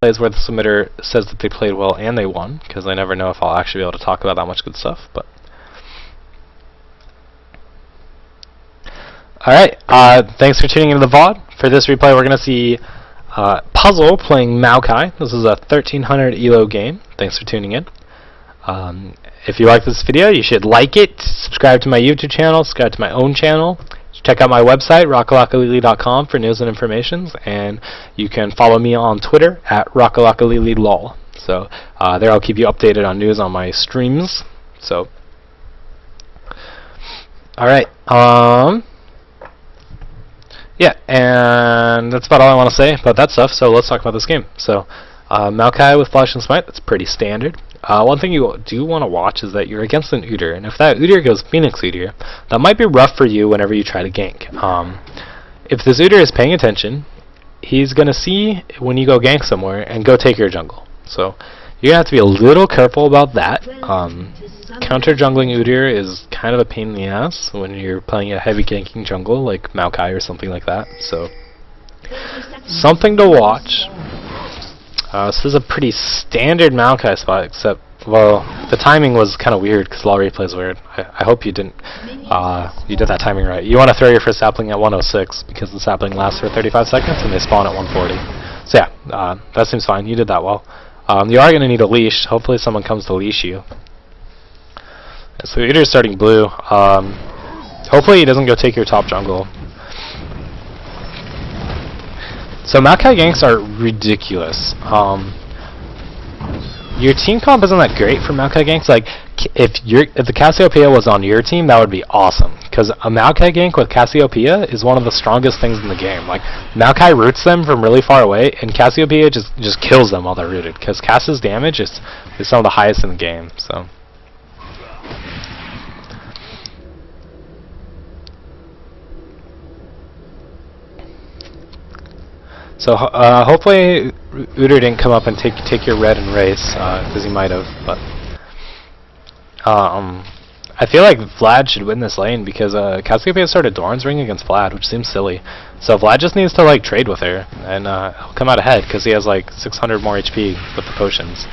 plays where the submitter says that they played well and they won, because I never know if I'll actually be able to talk about that much good stuff. But alright, thanks for tuning into the VOD. For this replay, we're going to see Puzzle playing Maokai. This is a 1300 ELO game. Thanks for tuning in. If you like this video, you should like it, subscribe to my YouTube channel, subscribe to my own channel. Check out my website, rockalockalili.com, for news and information, and you can follow me on Twitter at rockalockalililol. So there I'll keep you updated on news on my streams. So, alright, yeah, and that's about all I want to say about that stuff, so let's talk about this game. So, Maokai with Flash and Smite, that's pretty standard. One thing you do want to watch is that you're against an Udyr, and if that Udyr goes Phoenix Udyr, that might be rough for you whenever you try to gank. If this Udyr is paying attention, he's going to see when you go gank somewhere and go take your jungle. So you're going to have to be a little careful about that. Counter jungling Udyr is kind of a pain in the ass when you're playing a heavy ganking jungle like Maokai or something like that. So something to watch. This is a pretty standard Maokai spot, except, well, the timing was kind of weird because law replay is weird. I hope you didn't, you did that timing right. You want to throw your first sapling at 106 because the sapling lasts for 35 seconds and they spawn at 140. So yeah, that seems fine. You did that well. You are going to need a leash. Hopefully someone comes to leash you. So Udyr's starting blue. Hopefully he doesn't go take your top jungle. So Maokai ganks are ridiculous. Your team comp isn't that great for Maokai ganks. Like, if the Cassiopeia was on your team, that would be awesome. Because a Maokai gank with Cassiopeia is one of the strongest things in the game. Like, Maokai roots them from really far away, and Cassiopeia just kills them while they're rooted. Because Cass's damage is some of the highest in the game. So. So hopefully Udyr didn't come up and take your red and race, because he might have. But I feel like Vlad should win this lane because Cassiopeia started Doran's Ring against Vlad, which seems silly. So Vlad just needs to like trade with her, and he'll come out ahead because he has like 600 more HP with the potions.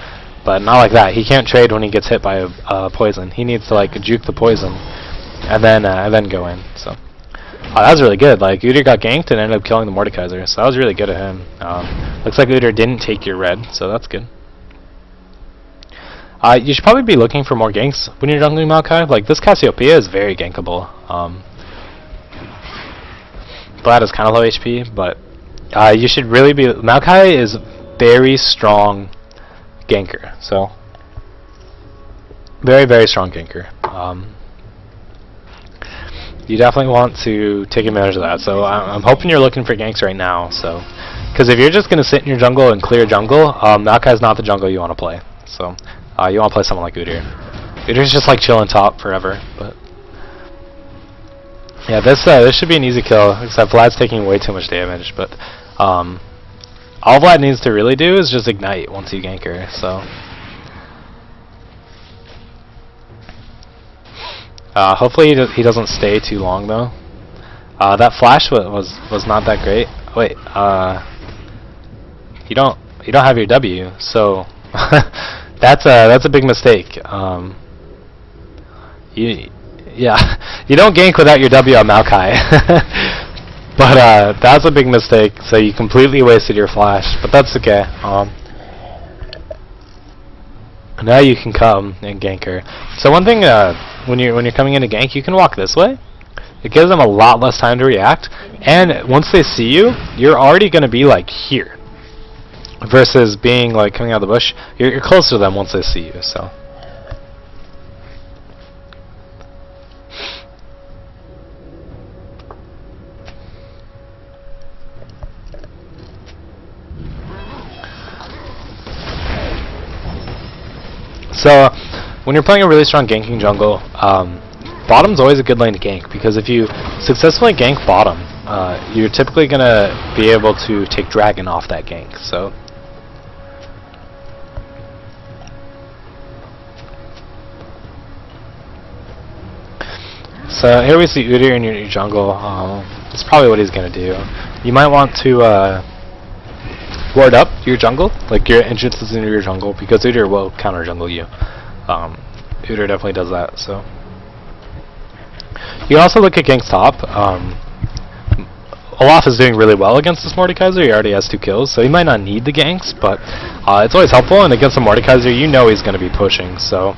But not like that. He can't trade when he gets hit by a poison. He needs to like juke the poison, and then go in. So. That was really good. Like, Udyr got ganked and ended up killing the Mordekaiser, so that was really good of him. Looks like Udyr didn't take your red, so that's good. You should probably be looking for more ganks when you're jungling Maokai. Like, this Cassiopeia is very gankable. Vlad is kind of low HP, but you should really be... Maokai is very strong ganker, so... Very, very strong ganker. You definitely want to take advantage of that. So I'm hoping you're looking for ganks right now. So, because if you're just going to sit in your jungle and clear jungle, Maokai's not the jungle you want to play. So you want to play someone like Udyr. Udyr's just like chilling top forever. But yeah, this should be an easy kill. Except Vlad's taking way too much damage. But all Vlad needs to really do is just ignite once you gank her. So. Hopefully he doesn't stay too long though. That flash was not that great. Wait, you don't have your W, so that's a big mistake. You don't gank without your W on Maokai. But that's a big mistake. So you completely wasted your flash, but that's okay. Now you can come and gank her. So one thing, when you're coming in to gank, you can walk this way. It gives them a lot less time to react, and once they see you, you're already going to be like here. Versus being like coming out of the bush, you're closer to them once they see you. So. So, when you're playing a really strong ganking jungle, bottom's always a good lane to gank, because if you successfully gank bottom, you're typically going to be able to take dragon off that gank. So, here we see Udyr in your jungle. That's probably what he's going to do. You might want to ward up your jungle, like your entrances into your jungle, because Udyr will counter jungle you. Udyr definitely does that. So you can also look at Gang's top. Olaf is doing really well against this Mordekaiser. He already has 2 kills, so he might not need the ganks, but it's always helpful. And against a Mordekaiser, you know he's going to be pushing. So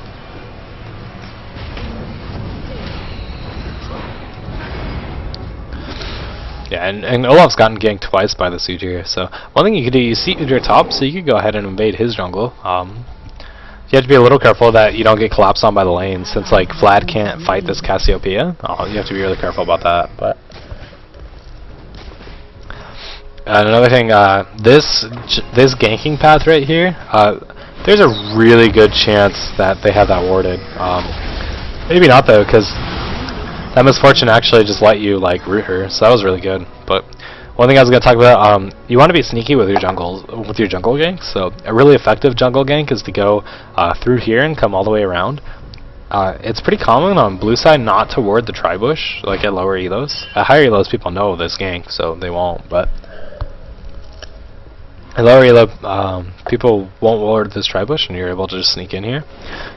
yeah, and Olaf's gotten ganked twice by this Udyr. So one thing you could do, you see Udyr top, so you could go ahead and invade his jungle. You have to be a little careful that you don't get collapsed on by the lane, since like Vlad can't fight this Cassiopeia. You have to be really careful about that. But another thing, this ganking path right here, there's a really good chance that they have that warded. Maybe not though, because that Misfortune actually just let you like root her, so that was really good. But one thing I was going to talk about, you want to be sneaky with your jungle gank. So a really effective jungle gank is to go through here and come all the way around. It's pretty common on blue side not to ward the tri-bush, like at lower elos. At higher elos, people know this gank, so they won't. But at lower elo, people won't ward this tri-bush, and you're able to just sneak in here.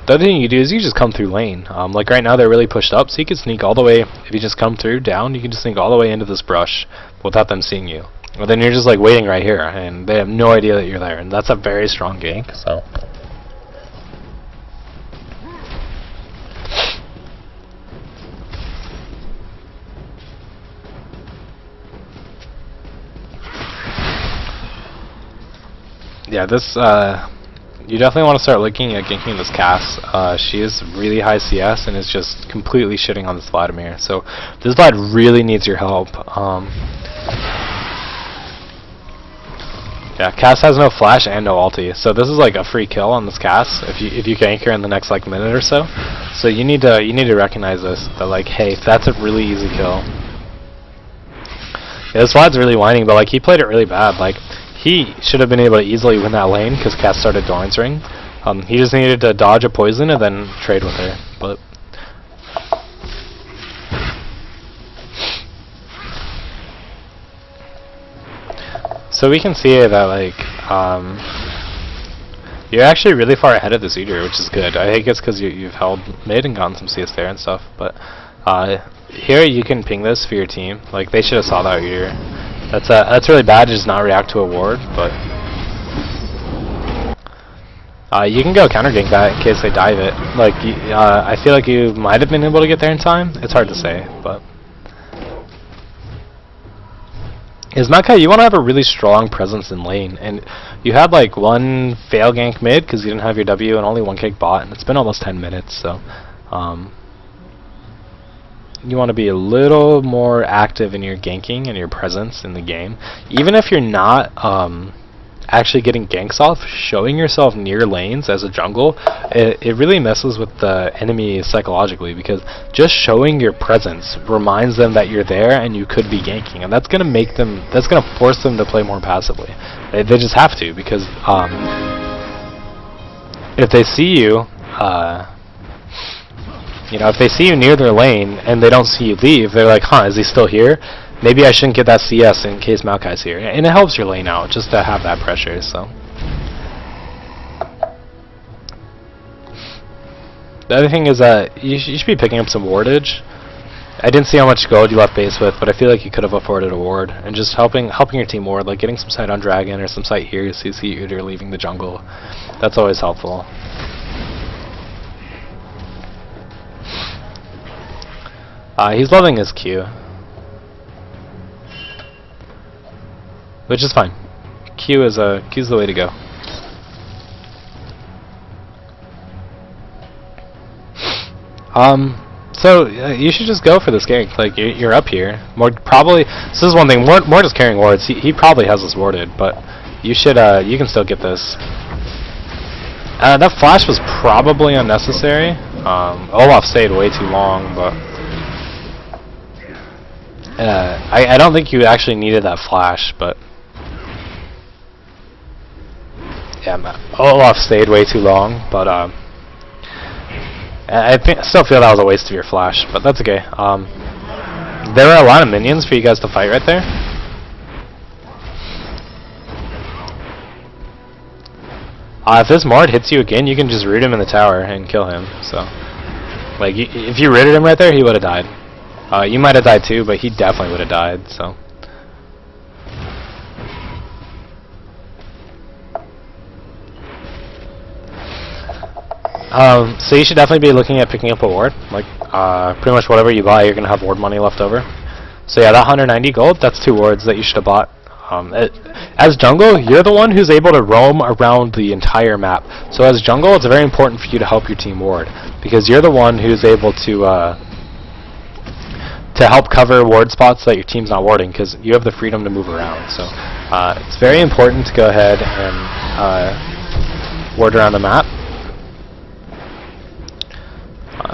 The other thing you do is you just come through lane. Like right now, they're really pushed up, so you can sneak all the way. If you just come through down, you can just sneak all the way into this brush without them seeing you. Well, then you're just like waiting right here, and they have no idea that you're there, and that's a very strong gank. So yeah, this you definitely want to start looking at ganking this Cass. She is really high CS and is just completely shitting on this Vladimir. So this Vlad really needs your help. Yeah, Cass has no flash and no ulti, so this is like a free kill on this Cass if you gank her in the next like minute or so. So you need to recognize this, that like, hey, that's a really easy kill. Yeah, this Vlad's really whining, but like he played it really bad. Like he should have been able to easily win that lane because Cass started Doran's ring. He just needed to dodge a poison and then trade with her. But so we can see that like you're actually really far ahead of this Udyr, which is good. I think it's because you've held mid and gotten some CS there and stuff. But here you can ping this for your team. Like they should have saw that Udyr. That's really bad to just not react to a ward, but you can go counter gank that in case they dive it. Like I feel like you might have been able to get there in time. It's hard to say, but is Maokai, you want to have a really strong presence in lane, and you had like one fail gank mid because you didn't have your W and only one kick bot, and it's been almost 10 minutes, so you want to be a little more active in your ganking and your presence in the game. Even if you're not actually getting ganks off, showing yourself near lanes as a jungle, it really messes with the enemy psychologically, because just showing your presence reminds them that you're there and you could be ganking, and that's gonna force them to play more passively. They just have to, because if they see you, if they see you near their lane and they don't see you leave, they're like, huh, is he still here? Maybe I shouldn't get that CS in case Maokai's here. And it helps your lane out just to have that pressure, so. The other thing is that you should be picking up some wardage. I didn't see how much gold you left base with, but I feel like you could have afforded a ward. And just helping your team ward, like getting some sight on Dragon or some sight here so you see Udyr leaving the jungle. That's always helpful. He's loving his Q, which is fine. Q's the way to go. So you should just go for this gank. Like you're up here. This is one thing. More just carrying wards. He probably has this warded, but you should. You can still get this. That flash was probably unnecessary. Olaf stayed way too long, but. I don't think you actually needed that flash, but yeah, Olaf stayed way too long, but I still feel that was a waste of your flash, but that's okay. There are a lot of minions for you guys to fight right there. If this Mord hits you again, you can just root him in the tower and kill him. So, like, if you rooted him right there, he would have died. You might have died too, but he definitely would have died. So. So you should definitely be looking at picking up a ward. Like, pretty much whatever you buy, you're gonna have ward money left over. So yeah, that 190 gold, that's 2 wards that you should have bought. As jungle, you're the one who's able to roam around the entire map. So as jungle, it's very important for you to help your team ward, because you're the one who's able to help cover ward spots that your team's not warding, because you have the freedom to move around. So it's very important to go ahead and ward around the map.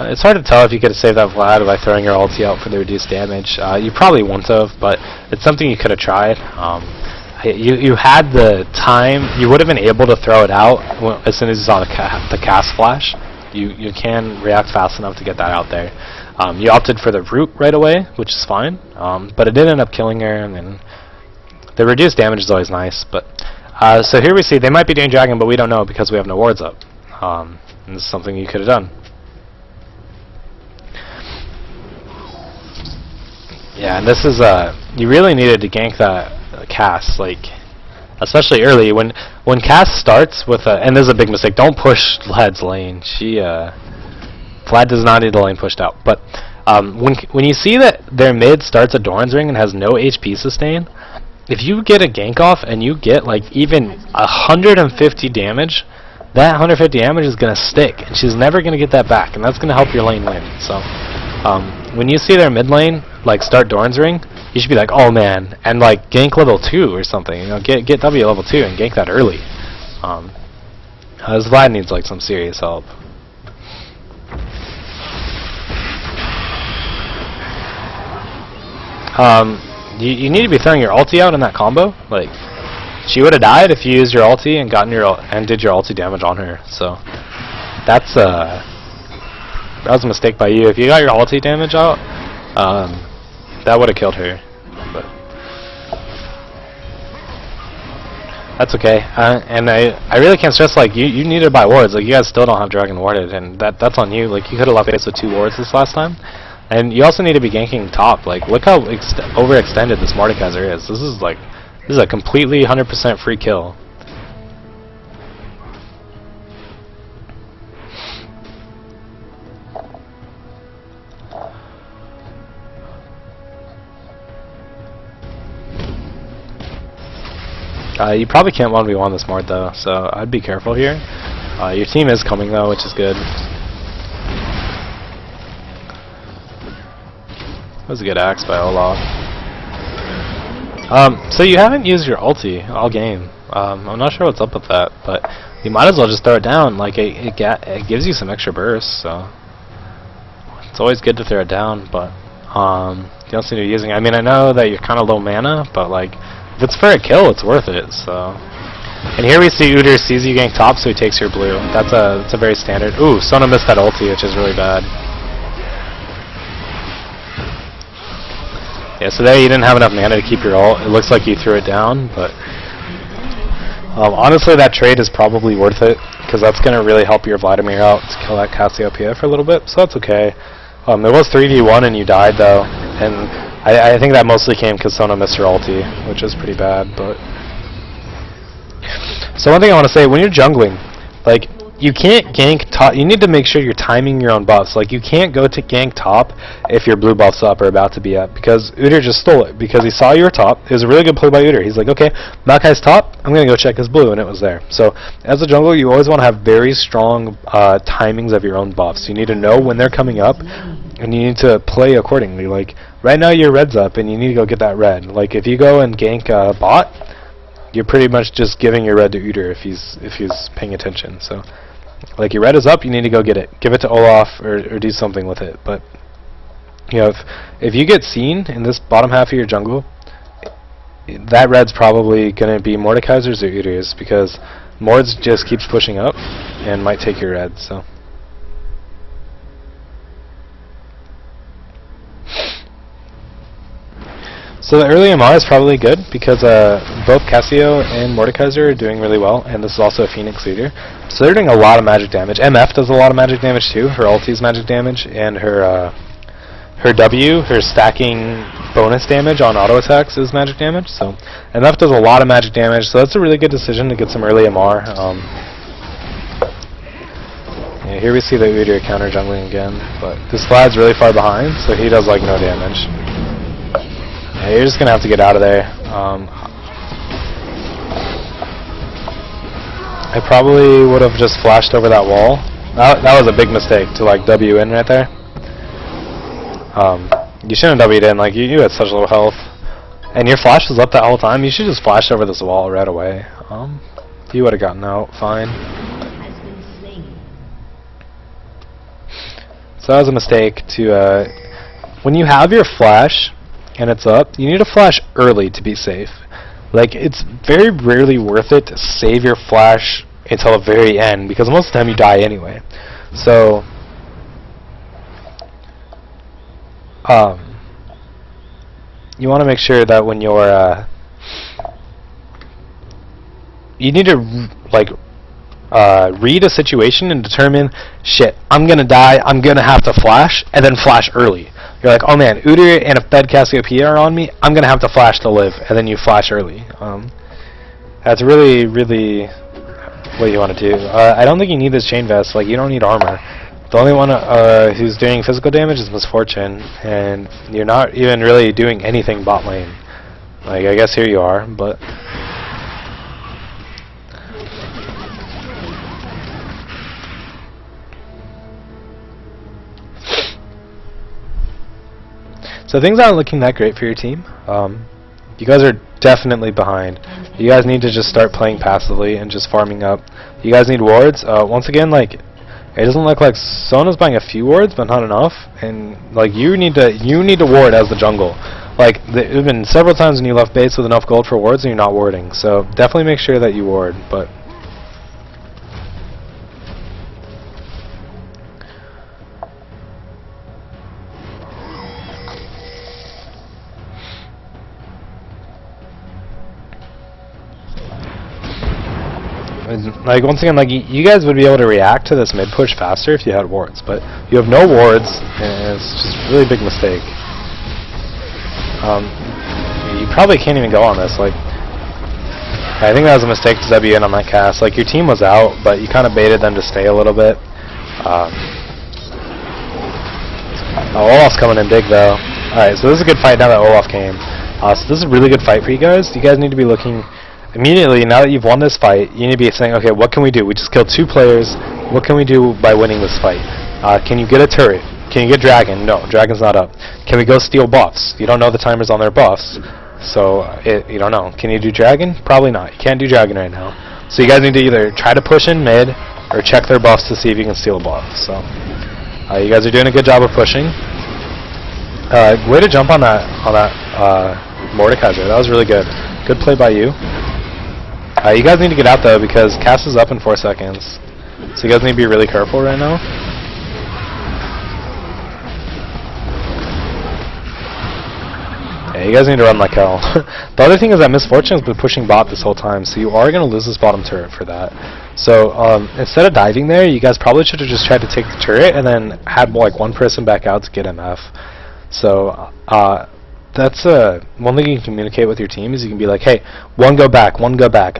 It's hard to tell if you could have saved that Vlad by throwing your ulti out for the reduced damage. You probably wouldn't have, but it's something you could have tried. You had the time. You would have been able to throw it out as soon as you saw the cast flash. You can react fast enough to get that out there. You opted for the root right away, which is fine, but it did end up killing her, and the reduced damage is always nice. But so here we see they might be doing dragon, but we don't know because we have no wards up. This is something you could have done. Yeah, and this is you really needed to gank that cast, like, especially early when cast starts with a, and this is a big mistake. Don't push Vlad's lane. Vlad does not need the lane pushed out. But when you see that their mid starts a Doran's Ring and has no HP sustain, if you get a gank off and you get like even 150 damage, that 150 damage is gonna stick, and she's never gonna get that back, and that's gonna help your lane win. So when you see their mid lane like start Doran's Ring, you should be like, oh man, and like gank level 2 or something. You know, get W level 2 and gank that early. As Vlad needs like some serious help. You need to be throwing your ulti out in that combo. Like, she would have died if you used your ulti and did your ulti damage on her. So that was a mistake by you. If you got your ulti damage out, that would have killed her. But that's okay. And I really can't stress, like, you need to buy wards. Like, you guys still don't have dragon warded, and that's on you. Like, you could have left base with 2 wards this last time. And you also need to be ganking top. Like, look how overextended this Mordekaiser is. This is a completely 100% free kill. You probably can't 1v1 this Mord though, so I'd be careful here. Your team is coming though, which is good. That was a good axe by Olaf. So you haven't used your ulti all game. I'm not sure what's up with that, but you might as well just throw it down. Like, it gives you some extra bursts, so it's always good to throw it down. But you don't seem to be using it. I mean, I know that you're kind of low mana, but like, if it's for a kill, it's worth it. So, and here we see Udyr sees you gank top, so he takes your blue. That's a very standard. Ooh, Sona missed that ulti, which is really bad. Yeah, so there you didn't have enough mana to keep your ult. It looks like you threw it down, but honestly, that trade is probably worth it, because that's going to really help your Vladimir out to kill that Cassiopeia for a little bit, so that's okay. It was 3v1 and you died, though, and I think that mostly came because Sona missed her ulti, which is pretty bad. But so one thing I want to say, when you're jungling, like, you can't gank top. You need to make sure you're timing your own buffs. Like, you can't go to gank top if your blue buff's up or about to be up, because Udyr just stole it, because he saw you were top. It was a really good play by Udyr. He's like, okay, Maokai's top, I'm going to go check his blue, and it was there. So as a jungler, you always want to have very strong timings of your own buffs. You need to know when they're coming up, and you need to play accordingly. Like, right now your red's up, and you need to go get that red. Like, if you go and gank bot, you're pretty much just giving your red to Udyr if he's paying attention. So, like, your red is up, you need to go get it. Give it to Olaf or do something with it. But, you know, if you get seen in this bottom half of your jungle, that red's probably going to be Mordekaiser's or Udyr's, because Mords just keeps pushing up and might take your red. So. So the early MR is probably good because both Cassio and Mordekaiser are doing really well, and this is also a Phoenix leader. So they're doing a lot of magic damage. MF does a lot of magic damage too. Her ulti is magic damage, and her W, her stacking bonus damage on auto attacks is magic damage. So MF does a lot of magic damage. So that's a really good decision to get some early MR. Yeah, here we see the Udyr counter jungling again, but this Vlad's really far behind, so he does like no damage. Yeah, you're just gonna have to get out of there. I probably would have just flashed over that wall. That was a big mistake to like W in right there. You shouldn't have W'd in, like you had such low health. And your flash was up that whole time. You should just flash over this wall right away. You would have gotten out fine. So that was a mistake to when you have your flash and it's up, you need to flash early to be safe. Like, it's very rarely worth it to save your flash until the very end, because most of the time you die anyway. So, you want to make sure that when you're, you need to, like, read a situation and determine, shit, I'm gonna die, I'm gonna have to flash, and then flash early. You're like, oh man, Udyr and a Fed Cassiopeia are on me, I'm gonna have to flash to live, and then you flash early. That's really, really what you want to do. I don't think you need this chain vest, like, you don't need armor. The only one who's doing physical damage is Misfortune, and you're not even really doing anything bot lane. Like, I guess here you are, but... So things aren't looking that great for your team. You guys are definitely behind. You guys need to just start playing passively and just farming up. You guys need wards. Once again, like, it doesn't look like Sona's buying a few wards, but not enough. And like, you need to ward as the jungle. Like, there have been several times when you left base with enough gold for wards and you're not warding. So definitely make sure that you ward. But like, once again, like, you guys would be able to react to this mid push faster if you had wards, but you have no wards, and it's just a really big mistake. You probably can't even go on this. Like, I think that was a mistake to W in on that cast. Like, your team was out, but you kind of baited them to stay a little bit. Olaf's coming in big though. Alright, so this is a good fight now that Olaf came. So this is a really good fight for you guys. You guys need to be looking immediately, now that you've won this fight, you need to be saying, okay, what can we do? We just killed 2 players. What can we do by winning this fight? Can you get a turret? Can you get Dragon? No, Dragon's not up. Can we go steal buffs? You don't know the timers on their buffs, so you don't know. Can you do Dragon? Probably not. You can't do Dragon right now. So you guys need to either try to push in mid, or check their buffs to see if you can steal a buff. So you guys are doing a good job of pushing. Way to jump on that Mordekaiser. That was really good. Good play by you. You guys need to get out though, because Cass is up in 4 seconds. So you guys need to be really careful right now. Yeah, you guys need to run like hell. The other thing is that Misfortune has been pushing bot this whole time, so you are going to lose this bottom turret for that. So instead of diving there, you guys probably should have just tried to take the turret and then had like one person back out to get MF. So that's one thing you can communicate with your team is you can be like, hey, one go back.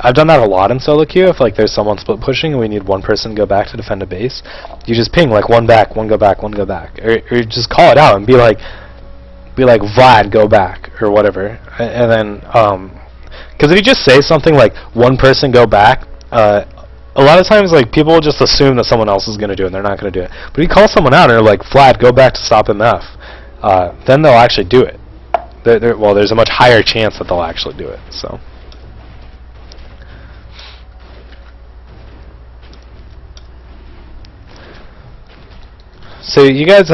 I've done that a lot in solo queue. If like there's someone split pushing and we need one person to go back to defend a base, you just ping like one back, one go back, or just call it out and be like Vlad, go back, or whatever. And then because if you just say something like one person go back, a lot of times like people will just assume that someone else is going to do it and they're not going to do it. But if you call someone out and they're like, Vlad, go back to stop MF, then they'll actually do it. Well, there's a much higher chance that they'll actually do it. So you guys,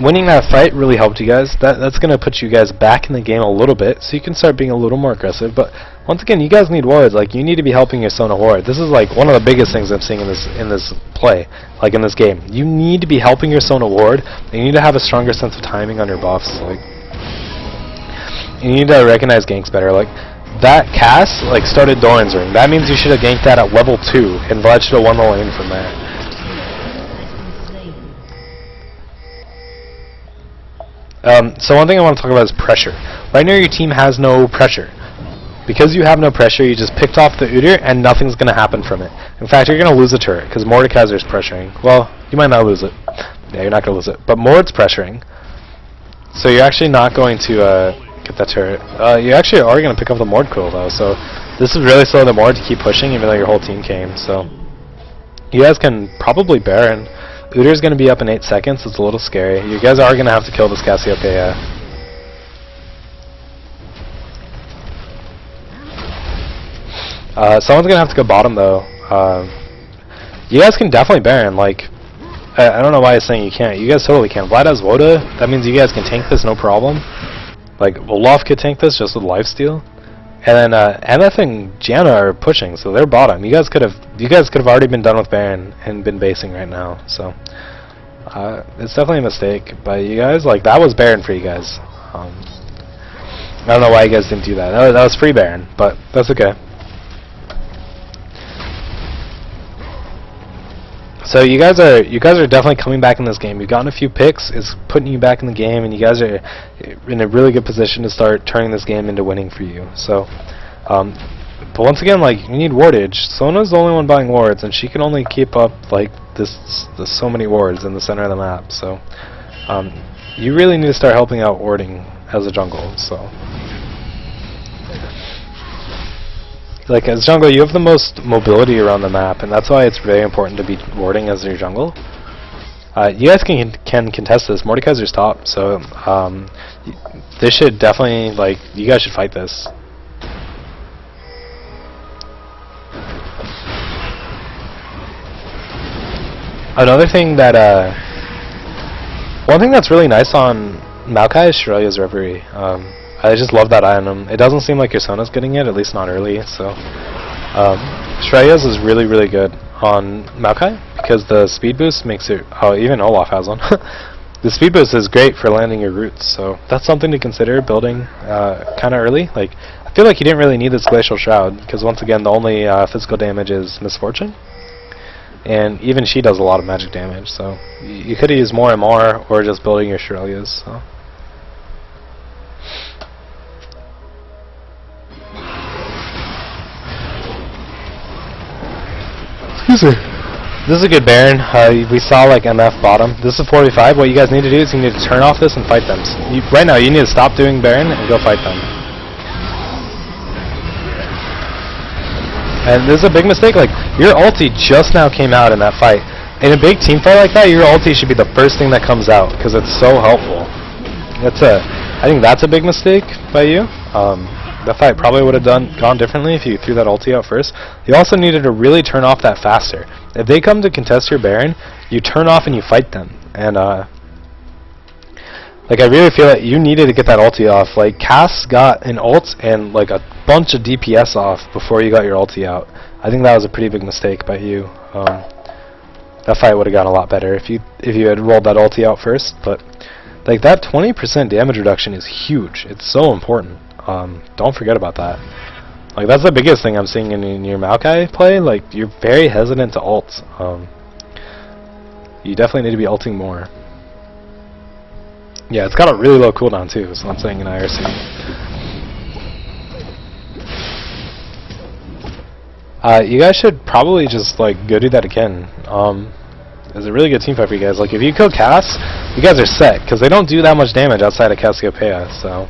winning that fight really helped you guys. That's going to put you guys back in the game a little bit, so you can start being a little more aggressive. But once again, you guys need wards. Like, you need to be helping your Sona ward. This is like one of the biggest things I'm seeing in this play, like in this game. You need to be helping your Sona ward, and you need to have a stronger sense of timing on your buffs. Like, You need to recognize ganks better. Like, that cast, like, started Doran's ring. That means you should have ganked that at level 2, and Vlad should have won the lane from there. So one thing I want to talk about is pressure. Right now your team has no pressure. Because you have no pressure, you just picked off the Udyr, and nothing's going to happen from it. In fact, you're going to lose a turret, because Mordekaiser's pressuring. Well, you might not lose it. Yeah, you're not going to lose it. But Mord's pressuring. So you're actually not going to get that turret. You actually are going to pick up the Mord quill, though. So this is really slow the Mord to keep pushing, even though your whole team came. So you guys can probably Baron. Udyr's going to be up in 8 seconds. It's a little scary. You guys are going to have to kill this Cassiopeia. Someone's going to have to go bottom, though. You guys can definitely Baron. Like, I don't know why he's saying you can't. You guys totally can. Vlad has Woda. That means you guys can tank this no problem. Like, Olaf could tank this just with lifesteal. And then MF and Gianna are pushing, so they're bottom. You guys could have already been done with Baron and been basing right now. So it's definitely a mistake. But you guys, like, that was Baron for you guys. I don't know why you guys didn't do that. That was free Baron, but that's okay. So you guys are definitely coming back in this game. You've gotten a few picks. It's putting you back in the game, and you guys are in a really good position to start turning this game into winning for you. So, but once again, like, you need wardage. Sona's the only one buying wards, and she can only keep up like this so many wards in the center of the map. So, you really need to start helping out warding as a jungle. So. Like, as jungle, you have the most mobility around the map, and that's why it's very important to be warding as your jungle. You guys can contest this. Mordekaiser's top, so this should definitely, like, you guys should fight this. Another thing that, one thing that's really nice on Maokai is Shirelia's Reverie. I just love that item. It doesn't seem like your Sona's getting it, at least not early, so Shirelia's is really, really good on Maokai because the speed boost makes it, oh, even Olaf has one. The speed boost is great for landing your roots, so that's something to consider building kind of early. Like, I feel like you didn't really need this Glacial Shroud because once again the only physical damage is Misfortune, and even she does a lot of magic damage, so you could have used more MR or just building your Shirelias. So. This is a good Baron. We saw like MF bottom. This is 45. What you guys need to do is you need to turn off this and fight them. So right now you need to stop doing Baron and go fight them. And this is a big mistake. Like, your ulti just now came out in that fight. In a big team fight like that, your ulti should be the first thing that comes out because it's so helpful. I think that's a big mistake by you. That fight probably would have gone differently if you threw that ulti out first. You also needed to really turn off that faster. If they come to contest your Baron, you turn off and you fight them. And like, I really feel that you needed to get that ulti off. Like, Cass got an ult and like a bunch of DPS off before you got your ulti out. I think that was a pretty big mistake by you. That fight would have gone a lot better if you had rolled that ulti out first. But like, that 20% damage reduction is huge. It's so important. Don't forget about that. Like, that's the biggest thing I'm seeing in your Maokai play. Like, you're very hesitant to ult. You definitely need to be ulting more. Yeah, it's got a really low cooldown too, so I'm saying in IRC. You guys should probably just like go do that again. It's a really good team fight for you guys. Like, if you kill Cass, you guys are set because they don't do that much damage outside of Cassiopeia. So.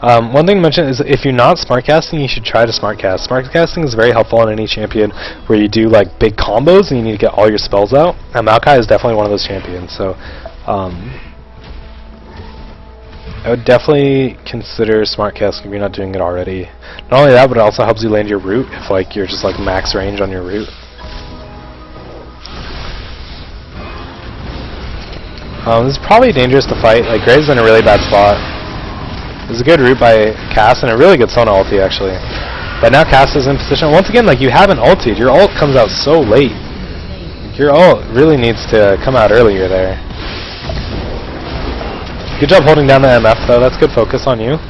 One thing to mention is if you're not smart casting, you should try to smart cast. Smart casting is very helpful on any champion where you do like big combos and you need to get all your spells out. And Maokai is definitely one of those champions. So I would definitely consider smart casting if you're not doing it already. Not only that, but it also helps you land your root if like you're just like max range on your root. This is probably dangerous to fight. Like, Graves in a really bad spot. This is a good route by Cass and a really good Sona ulti actually. But now Cass is in position. Once again, like, you haven't ulted. Your ult comes out so late. Your ult really needs to come out earlier there. Good job holding down the MF though. That's good focus on you.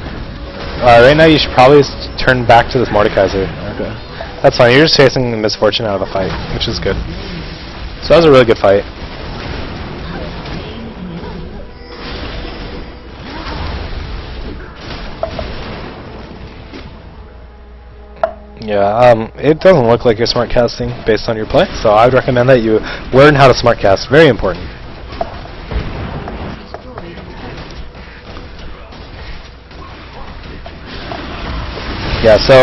Right now you should probably turn back to this Mordekaiser. Okay. That's fine. You're just chasing the misfortune out of the fight, which is good. So that was a really good fight. Yeah, it doesn't look like you're smart casting based on your play, so I would recommend that you learn how to smart cast. Very important. Yeah, so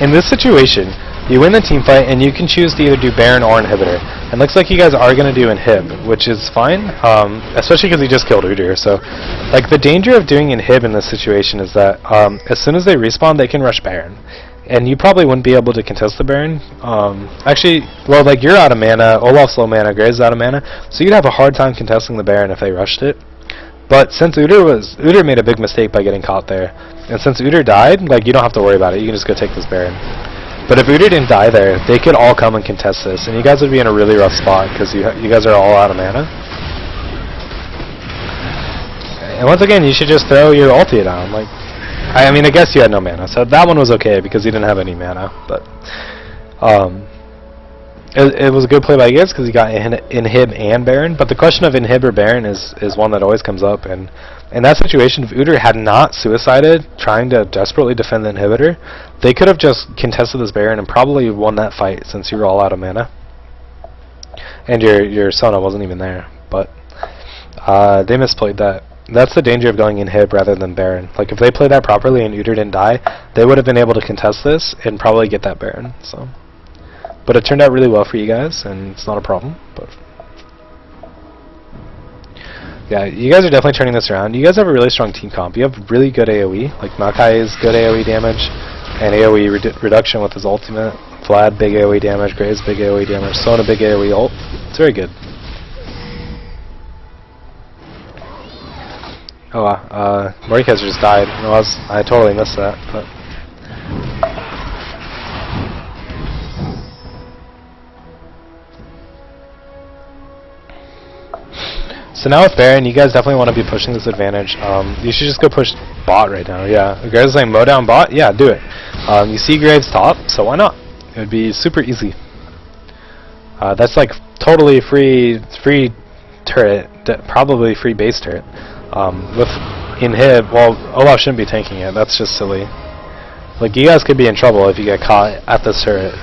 in this situation, you win the team fight, and you can choose to either do Baron or Inhibitor. And looks like you guys are going to do Inhib, which is fine, especially because you just killed Udyr. So, like, the danger of doing Inhib in this situation is that as soon as they respawn, they can rush Baron. And you probably wouldn't be able to contest the Baron. Actually, well, like, you're out of mana, Olaf's low mana, Graves out of mana, so you'd have a hard time contesting the Baron if they rushed it. But since Udyr made a big mistake by getting caught there, and since Udyr died, like, you don't have to worry about it. You can just go take this Baron. But if Udyr didn't die there, they could all come and contest this, and you guys would be in a really rough spot because you guys are all out of mana. And once again, you should just throw your ulti down. Like, I mean, I guess you had no mana, so that one was okay because you didn't have any mana. But it was a good play by you guys because you got Inhib and Baron. But the question of Inhib or Baron is one that always comes up. And in that situation, if Udyr had not suicided trying to desperately defend the Inhibitor, they could have just contested this Baron and probably won that fight since you were all out of mana. And your Sona wasn't even there. But they misplayed that. That's the danger of going Inhib rather than Baron. Like, if they played that properly and Udyr didn't die, they would have been able to contest this and probably get that Baron. So, but it turned out really well for you guys, and it's not a problem. But yeah, you guys are definitely turning this around. You guys have a really strong team comp. You have really good AoE. Like, Maokai is good AoE damage and AoE reduction with his ultimate. Vlad, big AoE damage. Graves, big AoE damage. Sona, big AoE ult. It's very good. Oh, Mordekaiser just died. I totally missed that. But so now with Baron, you guys definitely want to be pushing this advantage. You should just go push bot right now. Yeah, the guys saying mow down bot. Yeah, do it. You see Graves top, so why not? It would be super easy. That's like totally free turret, probably free base turret. With Inhib, well, Olaf shouldn't be tanking it. That's just silly. Like, you guys could be in trouble if you get caught at this turret.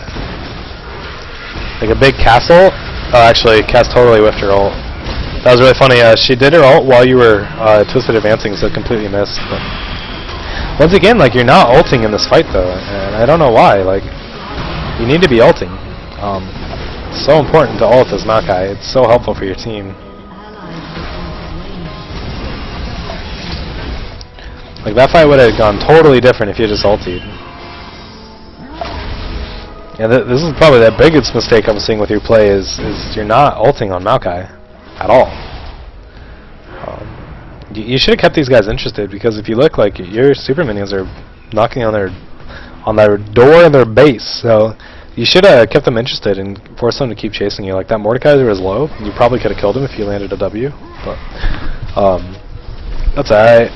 Like a big castle. Oh, actually, Cass totally whiffed her ult. That was really funny. She did her ult while you were twisted advancing, so completely missed. But once again, like, you're not ulting in this fight though, and I don't know why. Like, you need to be ulting. It's so important to ult as Maokai. It's so helpful for your team. Like, that fight would have gone totally different if you just ultied. Yeah, this is probably the biggest mistake I'm seeing with your play is you're not ulting on Maokai at all. You should have kept these guys interested, because if you look, like, your super minions are knocking on their door and their base, so you should have kept them interested and forced them to keep chasing you. Like, that Mordekaiser was low, and you probably could have killed him if you landed a W, but that's alright.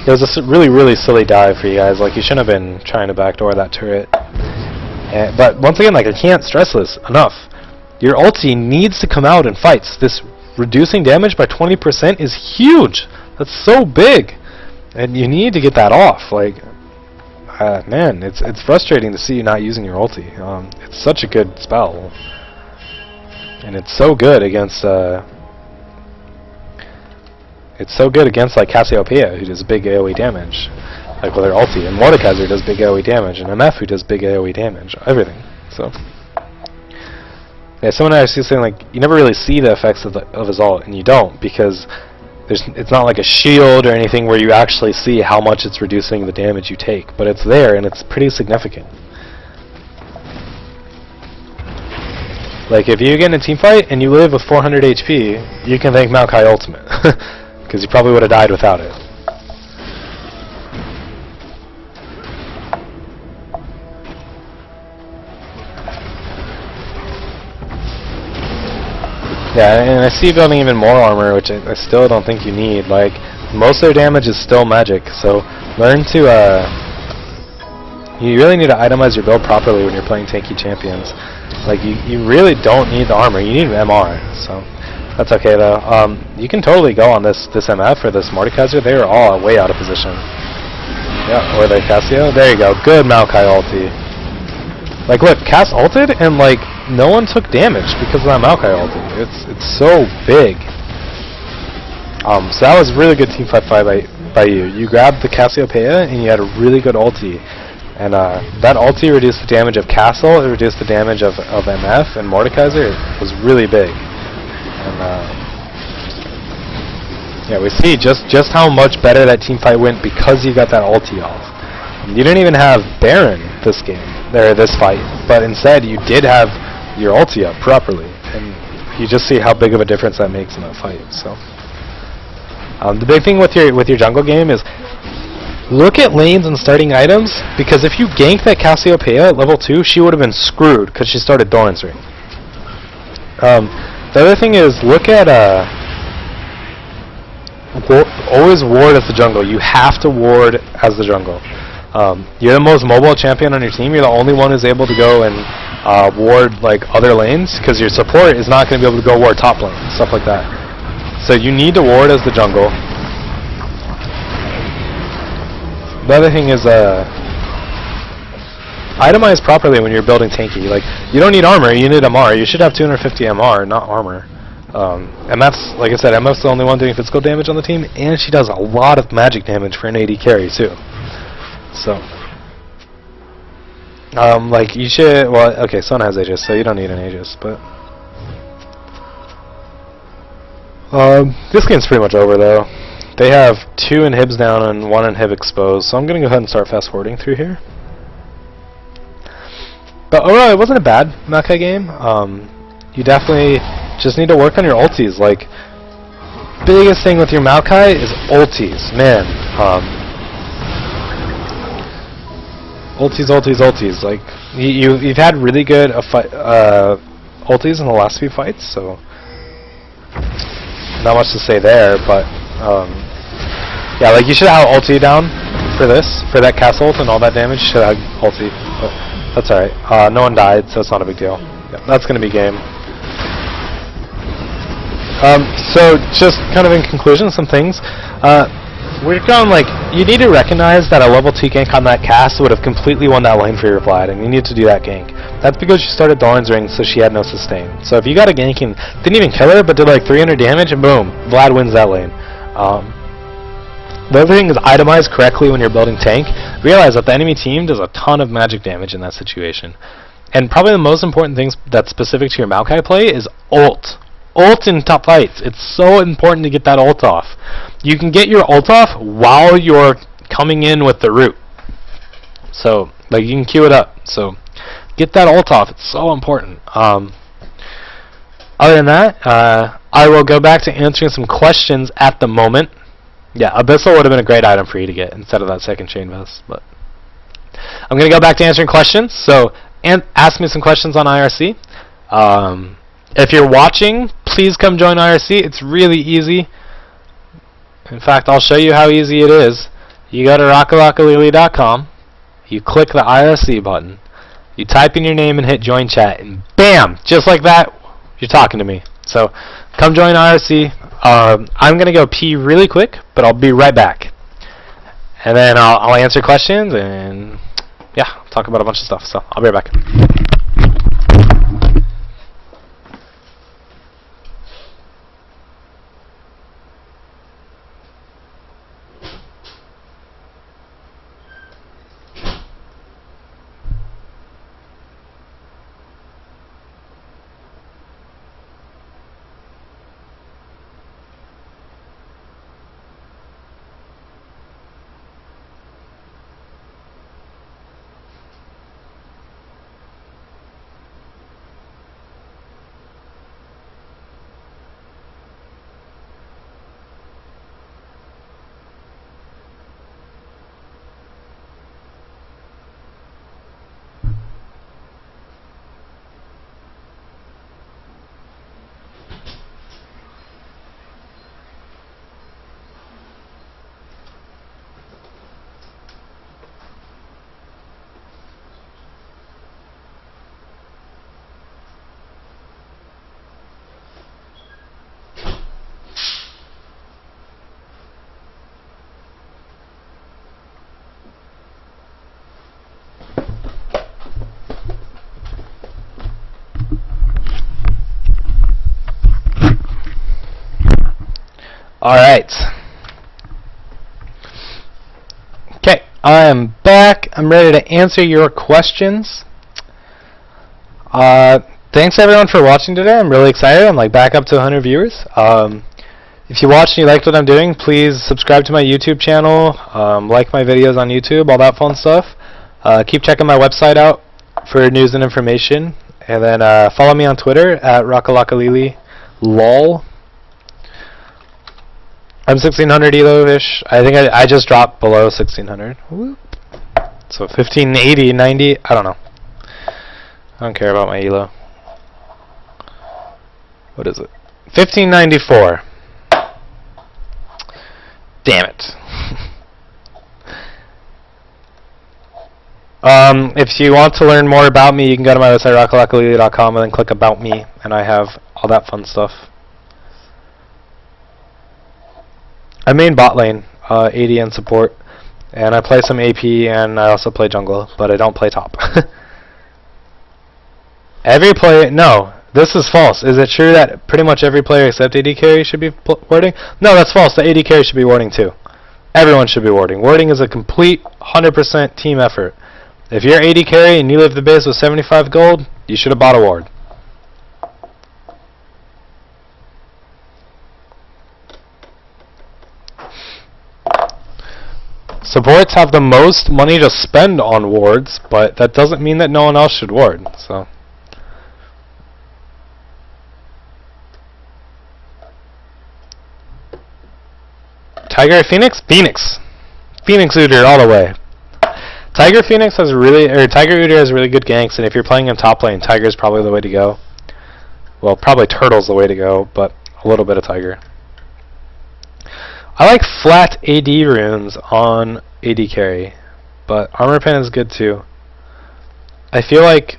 It was a really, really silly dive for you guys. Like, you shouldn't have been trying to backdoor that turret. But once again, like, I can't stress this enough. Your ulti needs to come out in fights. This reducing damage by 20% is huge. That's so big, and you need to get that off. Like, man, it's frustrating to see you not using your ulti. It's such a good spell, and it's so good against. It's so good against, like, Cassiopeia, who does big AoE damage, like with her ulti, and Mordekaiser, who does big AoE damage, and MF, who does big AoE damage, everything. So, yeah, someone actually saying, like, you never really see the effects of his ult, and you don't, because it's not like a shield or anything where you actually see how much it's reducing the damage you take, but it's there, and it's pretty significant. Like, if you get in a team fight and you live with 400 HP, you can thank Maokai Ultimate. Because you probably would have died without it. Yeah, and I see you building even more armor, which I still don't think you need. Like, most of their damage is still magic, so learn to, you really need to itemize your build properly when you're playing tanky champions. Like, you really don't need the armor, you need an MR, so that's okay though. You can totally go on this MF or this Mordekaiser, they are all way out of position. Yeah, or the Cassio, there you go, good Maokai ulti. Like, look, Cass ulted, and like, no one took damage because of that Maokai ulti. It's so big. So that was really good teamfight by you. You grabbed the Cassiopeia, and you had a really good ulti. And that ulti reduced the damage of Castle, it reduced the damage of MF and Mordekaiser. It was really big. And yeah, we see just how much better that teamfight went because you got that ulti off. You didn't even have Baron this game, this fight, but instead you did have your ulti up properly, and you just see how big of a difference that makes in that fight. So the big thing with your jungle game is look at lanes and starting items, because if you ganked that Cassiopeia at level 2, she would have been screwed because she started Thorn's Ring. The other thing is look at always ward as the jungle. You have to ward as the jungle. You're the most mobile champion on your team. You're the only one who's able to go and ward like other lanes, because your support is not going to be able to go ward top lane, stuff like that. So you need to ward as the jungle. The other thing is itemize properly when you're building tanky. Like, you don't need armor, you need MR. You should have 250 MR, not armor. MF's, like I said, MF's the only one doing physical damage on the team, and she does a lot of magic damage for an AD carry too. So, like, you should, well, okay, Sona has Aegis, so you don't need an Aegis, but this game's pretty much over though. They have 2 inhibs down and 1 inhib exposed, so I'm going to go ahead and start fast forwarding through here. But overall, it wasn't a bad Maokai game. You definitely just need to work on your ultis. Like, biggest thing with your Maokai is ultis, man. Ultis. Like, you've had really good ultis in the last few fights, so not much to say there, but yeah, like, you should have ulti down for that cast ult and all that damage. You should have ulti, but that's alright. No one died, so it's not a big deal. Yeah, that's gonna be game. So just kind of in conclusion, some things. We're going, like, you need to recognize that a level 2 gank on that cast would have completely won that lane for your Vlad, and you need to do that gank. That's because you started Thorn's Ring, so she had no sustain. So if you got a gank and didn't even kill her, but did like 300 damage, and boom, Vlad wins that lane. The other thing is itemize correctly when you're building tank. Realize that the enemy team does a ton of magic damage in that situation. And probably the most important thing that's specific to your Maokai play is ult. Ult in top fights. It's so important to get that ult off. You can get your ult off while you're coming in with the root. So, like, you can queue it up. So, get that ult off. It's so important. Other than that, I will go back to answering some questions at the moment. Yeah, Abyssal would have been a great item for you to get instead of that second chain vest. But I'm going to go back to answering questions. So, ask me some questions on IRC. If you're watching, please come join IRC. It's really easy. In fact, I'll show you how easy it is. You go to rockalockalili.com, you click the IRC button, you type in your name and hit join chat, and bam! Just like that, you're talking to me. So, come join IRC. I'm going to go pee really quick, but I'll be right back. And then I'll answer questions and, yeah, talk about a bunch of stuff. So, I'll be right back. Alright. Okay, I am back. I'm ready to answer your questions. Thanks everyone for watching today. I'm really excited. I'm like back up to 100 viewers. If you watched and you liked what I'm doing, please subscribe to my YouTube channel, like my videos on YouTube, all that fun stuff. Keep checking my website out for news and information. And then follow me on Twitter at RockalakaliliLol. I'm 1600 elo-ish. I think I just dropped below 1600. Whoop. So 1580, 90, I don't know. I don't care about my elo. What is it? 1594. Damn it. If you want to learn more about me, you can go to my website, rockalakalili.com, and then click About Me, and I have all that fun stuff. I main bot lane, AD and support, and I play some AP, and I also play jungle, but I don't play top. Every player, no, this is false. Is it true that pretty much every player except AD carry should be warding? No, that's false. The AD carry should be warding too. Everyone should be warding. Warding is a complete 100% team effort. If you're AD carry and you leave the base with 75 gold, you should have bought a ward. Supports have the most money to spend on wards, but that doesn't mean that no one else should ward. So, Tiger Phoenix? Phoenix Udyr all the way. Tiger Phoenix has Tiger Udyr has really good ganks, and if you're playing in top lane, Tiger's probably the way to go. Well, probably Turtle's the way to go, but a little bit of Tiger. I like flat AD runes on AD carry, but armor pen is good too. I feel like,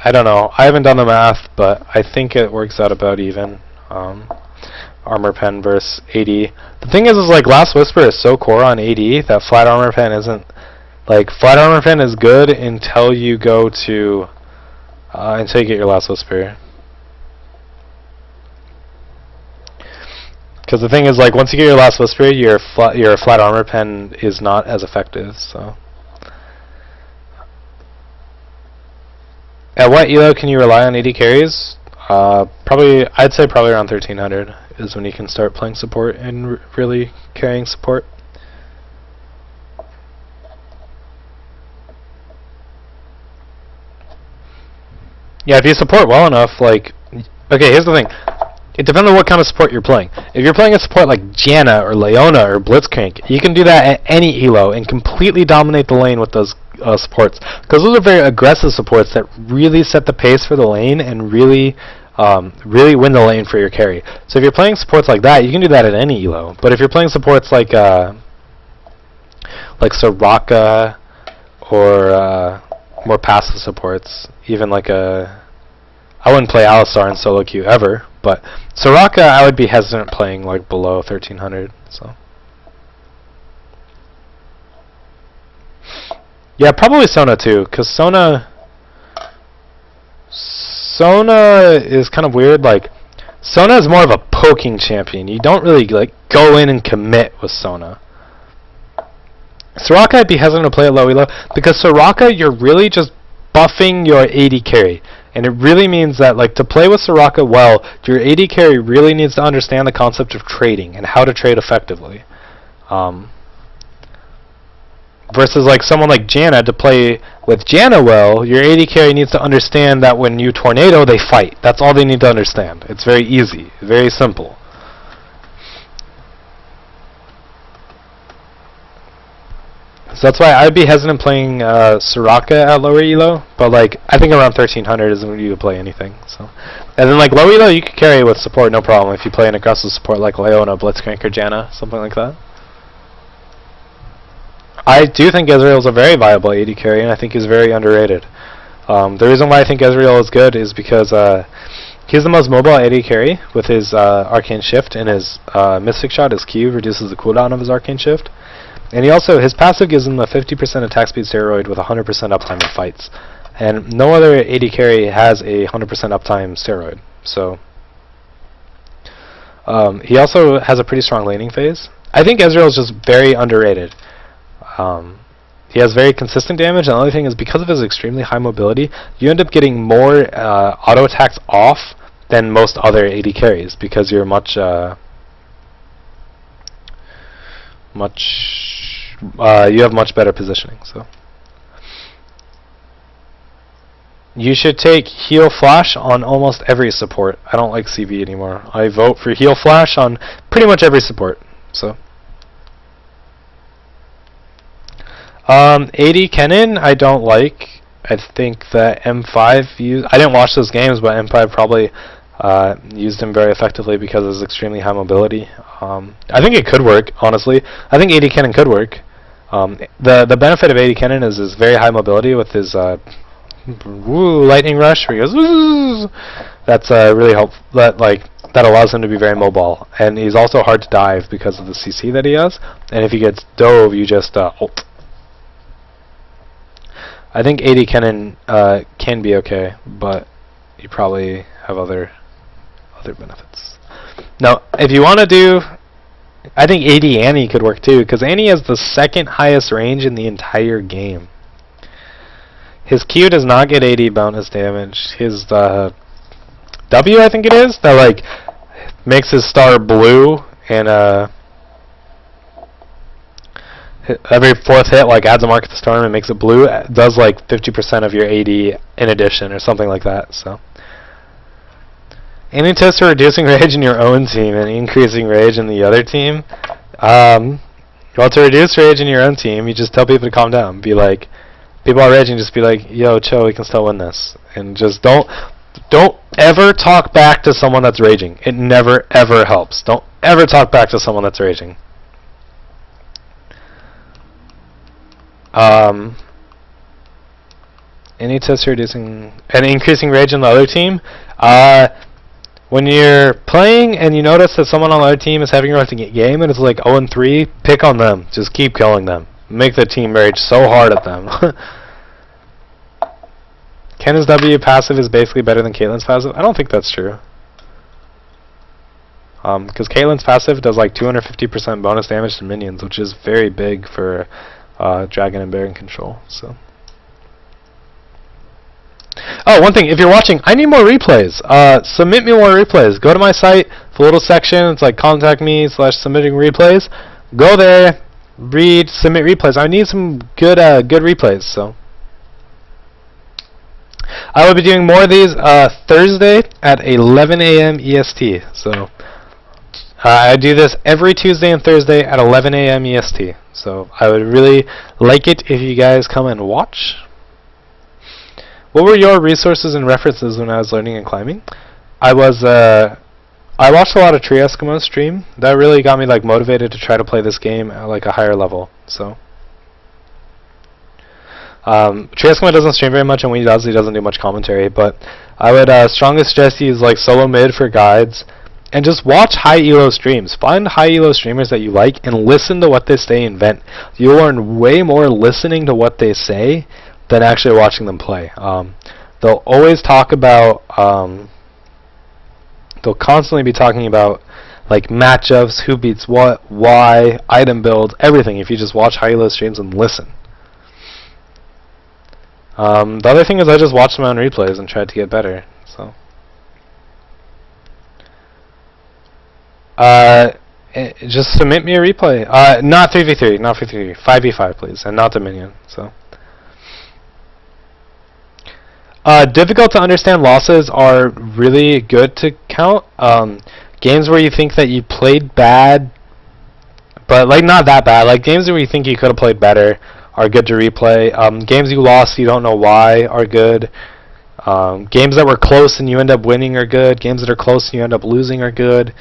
I don't know, I haven't done the math, but I think it works out about even. Armor pen versus AD. The thing is like Last Whisper is so core on AD that flat armor pen isn't, like flat armor pen is good until you go to, until you get your Last Whisper. Because the thing is, like, once you get your Last Whisper, your flat armor pen is not as effective. So, at what elo can you rely on AD carries? Probably, I'd say probably around 1300 is when you can start playing support and really carrying support. Yeah, if you support well enough, like, okay, here's the thing. It depends on what kind of support you're playing. If you're playing a support like Janna or Leona or Blitzcrank, you can do that at any elo and completely dominate the lane with those supports. Because those are very aggressive supports that really set the pace for the lane and really win the lane for your carry. So if you're playing supports like that, you can do that at any elo. But if you're playing supports like Soraka or more passive supports, even like I wouldn't play Alistar in solo queue ever, but Soraka I would be hesitant playing like below 1300. So yeah, probably Sona too, because Sona is kind of weird. Like Sona is more of a poking champion. You don't really like go in and commit with Sona. Soraka I'd be hesitant to play at low elo because Soraka you're really just buffing your AD carry. And it really means that, like, to play with Soraka well, your AD carry really needs to understand the concept of trading and how to trade effectively. Versus, like, someone like Janna, to play with Janna well, your AD carry needs to understand that when you tornado, they fight. That's all they need to understand. It's very easy, very simple. So that's why I'd be hesitant playing Soraka at lower elo, but like I think around 1300 is when you can play anything. So, and then like low elo you can carry with support no problem if you play an aggressive support like Leona, Blitzcrank, or Janna, something like that. I do think Ezreal is a very viable AD carry, and I think he's very underrated. The reason why I think Ezreal is good is because he's the most mobile AD carry with his Arcane Shift, and his Mystic Shot, his Q, reduces the cooldown of his Arcane Shift. And he also, his passive gives him a 50% attack speed steroid with 100% uptime in fights. And no other AD carry has a 100% uptime steroid. So, He also has a pretty strong laning phase. I think Ezreal is just very underrated. He has very consistent damage, and the other thing is because of his extremely high mobility, you end up getting more auto attacks off than most other AD carries because you're you have much better positioning. So you should take heal flash on almost every support. I don't like CV anymore. I vote for heal flash on pretty much every support. So AD Kennen I don't like. I think that M5 used. I didn't watch those games, but M5 probably used him very effectively because of his extremely high mobility. I think it could work, honestly. I think AD Kennen could work. The benefit of AD Kennen is his very high mobility with his lightning rush where he goes woo. That's really helpful. That allows him to be very mobile, and he's also hard to dive because of the CC that he has. And if he gets dove, you just ult. I think AD Kennen can be okay, but you probably have other benefits. Now, if you want to do, I think AD Annie could work too, because Annie has the second highest range in the entire game. His Q does not get AD bonus damage. His W, I think it is, that makes his star blue, and every fourth hit adds a mark at the storm and makes it blue. It does 50% of your AD in addition, or something like that. So, any tips for reducing rage in your own team and increasing rage in the other team? Well, to reduce rage in your own team, you just tell people to calm down. Be like, people are raging, just be like, yo, chill, we can still win this, and just don't ever talk back to someone that's raging. It never ever helps. Don't ever talk back to someone that's raging. Any tips for reducing and increasing rage in the other team? When you're playing and you notice that someone on the other team is having a rough game and it's 0-3, pick on them. Just keep killing them. Make the team rage so hard at them. Kennen's W passive is basically better than Caitlyn's passive. I don't think that's true. Because Caitlyn's passive does 250% bonus damage to minions, which is very big for Dragon and Baron control. So. Oh, one thing, if you're watching, I need more replays. Submit me more replays. Go to my site, the little section, it's contact me /submitting replays. Go there, read, submit replays. I need some good replays. So I will be doing more of these Thursday at 11 a.m. EST. So I do this every Tuesday and Thursday at 11 a.m. EST. So I would really like it if you guys come and watch. What were your resources and references when I was learning and climbing? I watched a lot of Tree Eskimo stream. That really got me motivated to try to play this game at a higher level. So Tree Eskimo doesn't stream very much, and when he doesn't do much commentary. But I would strongly suggest you use solo mid for guides, and just watch high elo streams. Find high elo streamers that you like and listen to what they say and vent. You'll learn way more listening to what they say than actually watching them play. They'll always talk about, they'll constantly be talking about matchups, who beats what, why, item builds, everything, if you just watch high elo streams and listen. The other thing is I just watched my own replays and tried to get better. So just submit me a replay. Not 3v3, not 3v3, 5v5 please, and not Dominion. So difficult to understand losses are really good to count. Games where you think that you played bad, but not that bad. Games where you think you could have played better are good to replay. Games you lost, you don't know why, are good. Games that were close and you end up winning are good. Games that are close and you end up losing are good.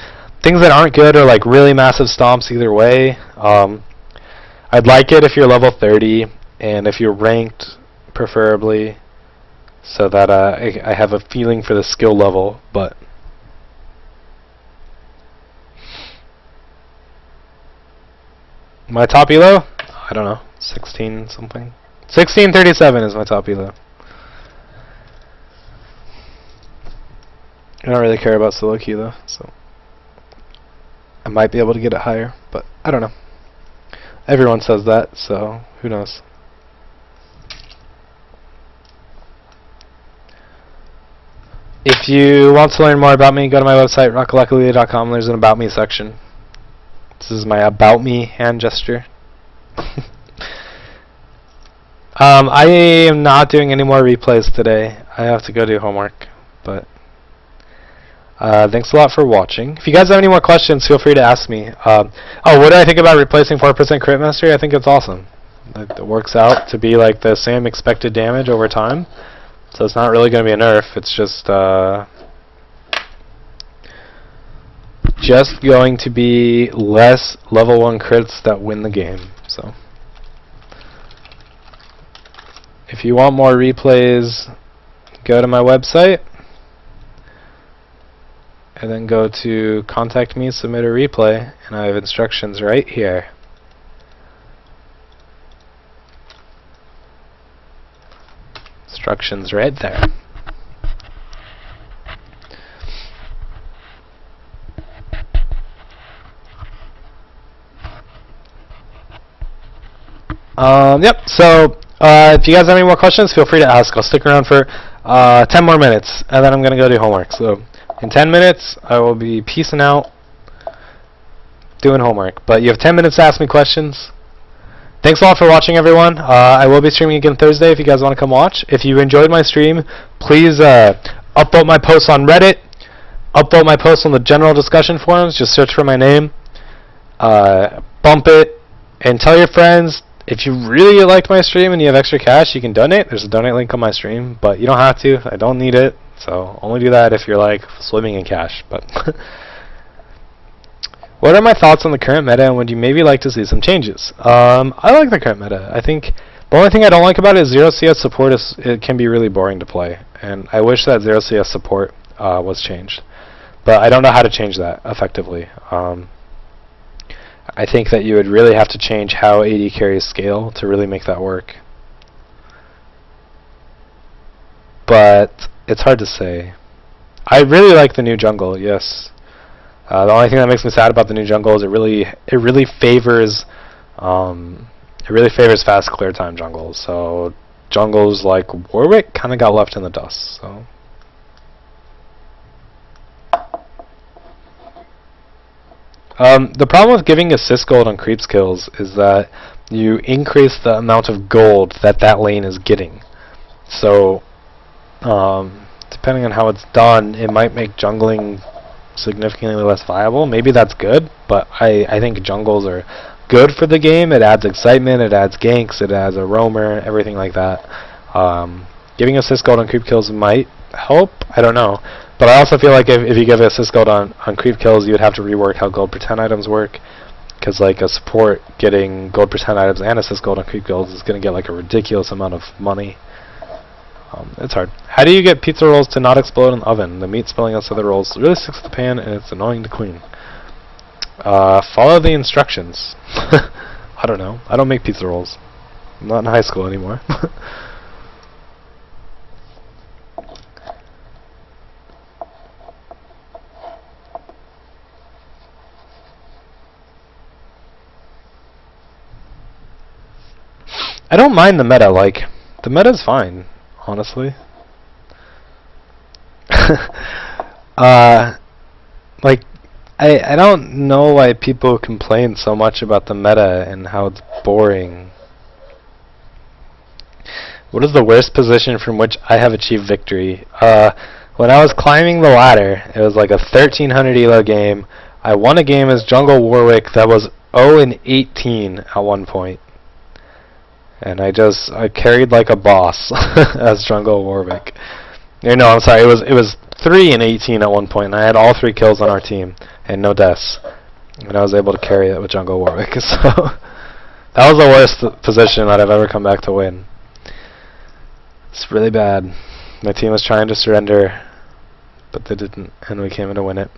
Things that aren't good are really massive stomps either way. I'd like it if you're level 30 and if you're ranked, preferably, so that I have a feeling for the skill level. But my top elo? I don't know, 16 something. 1637 is my top elo. I don't really care about solo queue though, so. I might be able to get it higher, but I don't know. Everyone says that, so who knows. If you want to learn more about me, go to my website, rockalakalia.com. There's an About Me section. This is my About Me hand gesture. I am not doing any more replays today. I have to go do homework. But thanks a lot for watching. If you guys have any more questions, feel free to ask me. Oh, what do I think about replacing 4% crit mastery? I think it's awesome. It works out to be like the same expected damage over time. So it's not really going to be a nerf. It's just going to be less level 1 crits that win the game. So if you want more replays, go to my website and then go to contact me, submit a replay, and I have instructions right here. Instructions right there. Yep, so if you guys have any more questions, feel free to ask. I'll stick around for 10 more minutes, and then I'm going to go do homework. So in 10 minutes, I will be peacing out, doing homework. But you have 10 minutes to ask me questions. Thanks a lot for watching, everyone. I will be streaming again Thursday if you guys want to come watch. If you enjoyed my stream, please upvote my posts on Reddit, upvote my posts on the general discussion forums. Just search for my name, bump it, and tell your friends. If you really liked my stream and you have extra cash, you can donate. There's a donate link on my stream, but you don't have to. I don't need it, so only do that if you're like swimming in cash. But what are my thoughts on the current meta, and would you maybe like to see some changes? I like the current meta. I think the only thing I don't like about it is 0CS support. It can be really boring to play, and I wish that 0CS support was changed. But I don't know how to change that effectively. I think that you would really have to change how AD carries scale to really make that work. But it's hard to say. I really like the new jungle, yes. The only thing that makes me sad about the new jungle is it really favors fast clear time jungles. So jungles like Warwick kind of got left in the dust. So. The problem with giving assist gold on creep skills is that you increase the amount of gold that lane is getting. So, depending on how it's done, it might make jungling significantly less viable. Maybe that's good, but I think jungles are good for the game. It adds excitement, it adds ganks, it adds a roamer, everything like that. Giving assist gold on creep kills might help. I don't know. But I also feel like if you give assist gold on creep kills, you would have to rework how gold per 10 items work. Because like a support getting gold per 10 items and assist gold on creep kills is going to get like a ridiculous amount of money. It's hard. How do you get pizza rolls to not explode in the oven? The meat spilling outside the rolls really sticks to the pan and it's annoying to clean. Follow the instructions. I don't know. I don't make pizza rolls. I'm not in high school anymore. I don't mind the meta, like, the meta's fine, honestly. Like, I don't know why people complain so much about the meta and how it's boring. What is the worst position from which I have achieved victory? When I was climbing the ladder, it was like a 1300 elo game. I won a game as Jungle Warwick that was 0-18 at one point. And I carried like a boss as Jungle Warwick. No, I'm sorry. It was 3-18 at one point, and I had all 3 kills on our team and no deaths. And I was able to carry it with Jungle Warwick. So that was the worst position that I've ever come back to win. It's really bad. My team was trying to surrender, but they didn't, and we came in to win it.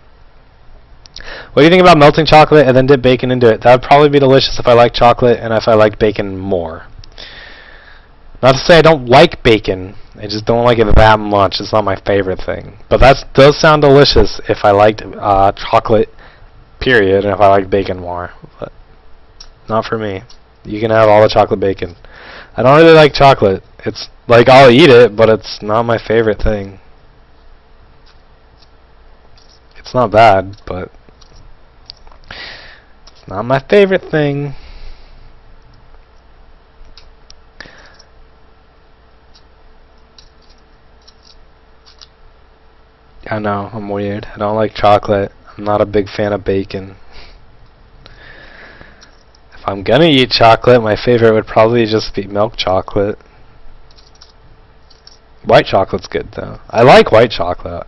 What do you think about melting chocolate and then dip bacon into it? That would probably be delicious if I liked chocolate and if I liked bacon more. Not to say I don't like bacon, I just don't like it that much. It's not my favorite thing. But that does sound delicious if I liked chocolate, period, and if I like bacon more. But not for me. You can have all the chocolate bacon. I don't really like chocolate. It's like I'll eat it, but it's not my favorite thing. It's not bad, but it's not my favorite thing. I know, I'm weird. I don't like chocolate. I'm not a big fan of bacon. If I'm gonna eat chocolate, my favorite would probably just be milk chocolate. White chocolate's good though. I like white chocolate.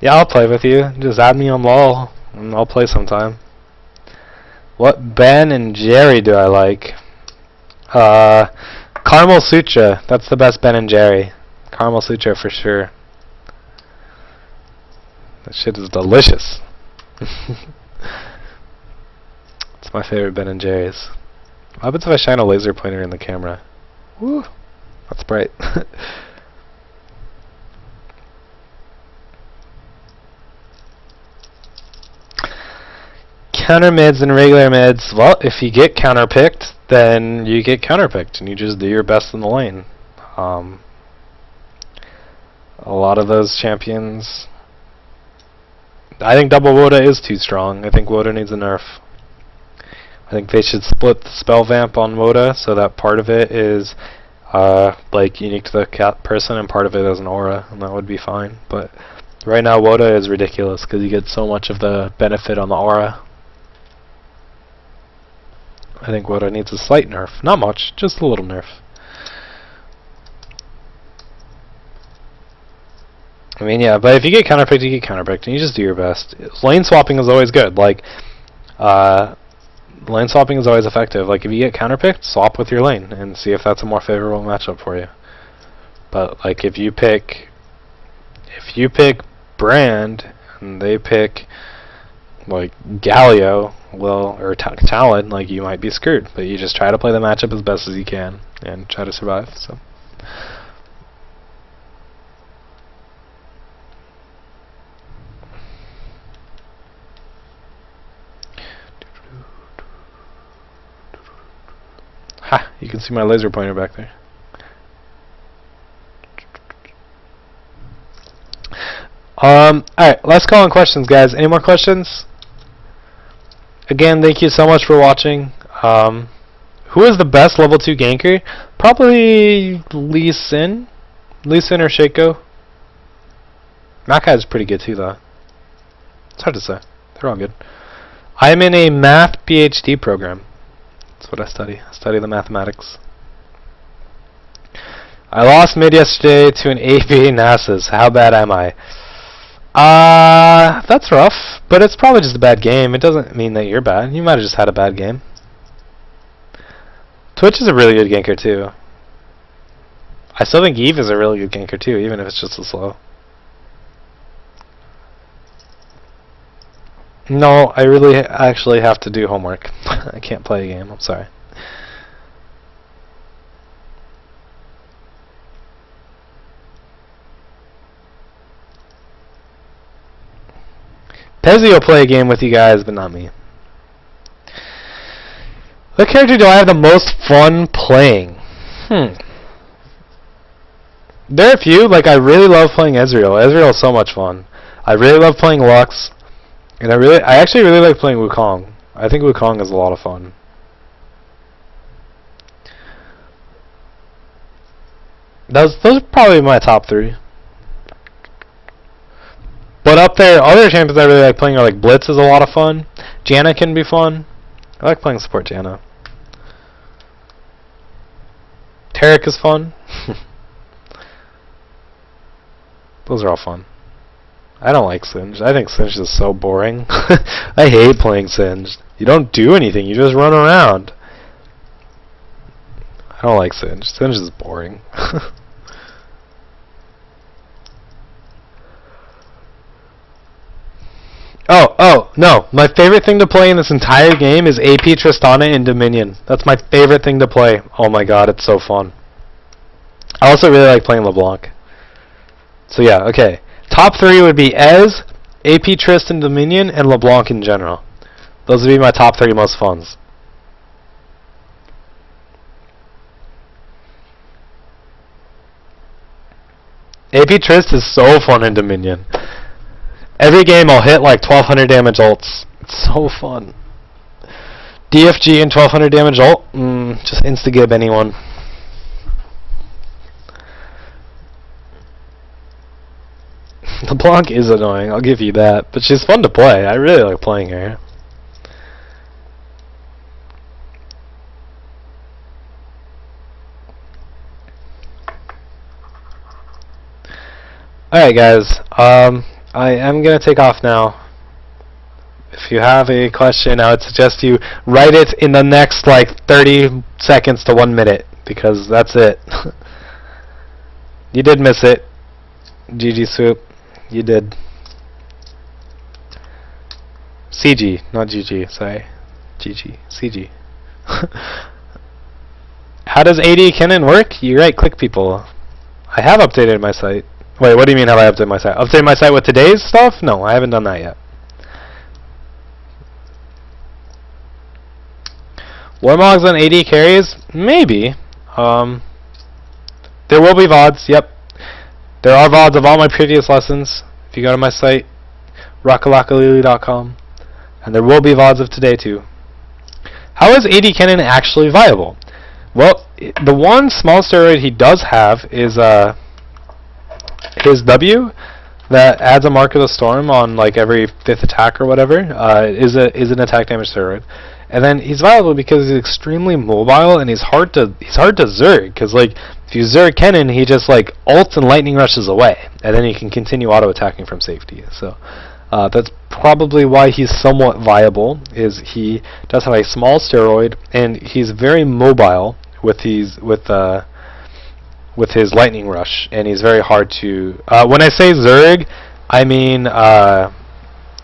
Yeah, I'll play with you. Just add me on LOL and I'll play sometime. What Ben and Jerry do I like? Caramel Sutra. That's the best Ben and Jerry. Caramel Sutra for sure. That shit is delicious. It's my favorite Ben and Jerry's. What happens if I shine a laser pointer in the camera? Woo! That's bright. Counter mids and regular mids. Well, if you get counterpicked, then you get counterpicked, and you just do your best in the lane. A lot of those champions. I think double Woda is too strong. I think Woda needs a nerf. I think they should split the spell vamp on Woda so that part of it is like unique to the person and part of it is an aura, and that would be fine. But right now Woda is ridiculous because you get so much of the benefit on the aura. I think Woda needs a slight nerf. Not much, just a little nerf. I mean, yeah, but if you get counterpicked, you get counterpicked, and you just do your best. Lane swapping is always good. Like, lane swapping is always effective. Like, if you get counterpicked, swap with your lane and see if that's a more favorable matchup for you. But like, if you pick Brand and they pick like Galio, well, or Talon, like you might be screwed. But you just try to play the matchup as best as you can and try to survive. So. Ha! You can see my laser pointer back there. Alright, let's call on questions, guys. Any more questions? Again, thank you so much for watching. Who is the best level 2 ganker? Probably Lee Sin. Lee Sin or Shaco. Maokai is pretty good too, though. It's hard to say. They're all good. I'm in a math PhD program. That's what I study. I study the mathematics. I lost mid yesterday to an AP NASA's. How bad am I? That's rough, but it's probably just a bad game. It doesn't mean that you're bad. You might have just had a bad game. Twitch is a really good ganker too. I still think Eve is a really good ganker too, even if it's just a slow. No, I really actually have to do homework. I can't play a game, I'm sorry. Pezzy will play a game with you guys, but not me. What character do I have the most fun playing? There are a few. Like, I really love playing Ezreal. Ezreal is so much fun. I really love playing Lux. And I actually really like playing Wukong. I think Wukong is a lot of fun. Those are probably my top 3. But up there, other champions I really like playing are like Blitz is a lot of fun. Janna can be fun. I like playing support Janna. Taric is fun. Those are all fun. I don't like Singed. I think Singed is so boring. I hate playing Singed. You don't do anything. You just run around. I don't like Singed. Singed is boring. Oh, no. My favorite thing to play in this entire game is AP Tristana in Dominion. That's my favorite thing to play. Oh my god, it's so fun. I also really like playing LeBlanc. So yeah, okay. Top 3 would be Ez, AP Trist and Dominion, and LeBlanc in general. Those would be my top 3 most funs. AP Trist is so fun in Dominion. Every game I'll hit like 1200 damage ults. It's so fun. DFG and 1200 damage ult, just insta-gib anyone. LeBlanc is annoying, I'll give you that, but she's fun to play. I really like playing her. Alright guys, I am going to take off now. If you have a question, I would suggest you write it in the next like 30 seconds to 1 minute, because that's it. You did miss it. GG Swoop. You did. CG, not GG, sorry. GG. CG. How does AD Cannon work? You right-click people. I have updated my site. Wait, what do you mean have I updated my site? Updated my site with today's stuff? No, I haven't done that yet. Warmogs on AD carries? Maybe. There will be VODs, yep. There are VODs of all my previous lessons. If you go to my site, rockalakalili.com. And there will be VODs of today too. How is AD Cannon actually viable? Well, the one small steroid he does have is his W that adds a Mark of the Storm on like every 5th attack or whatever is an attack damage steroid. And then he's viable because he's extremely mobile and he's hard to zerg, because like if you zerg Kennen, he just like ults and lightning rushes away, and then he can continue auto attacking from safety. So that's probably why he's somewhat viable. Is he does have a small steroid and he's very mobile with his lightning rush, and he's very hard to. When I say zerg, I mean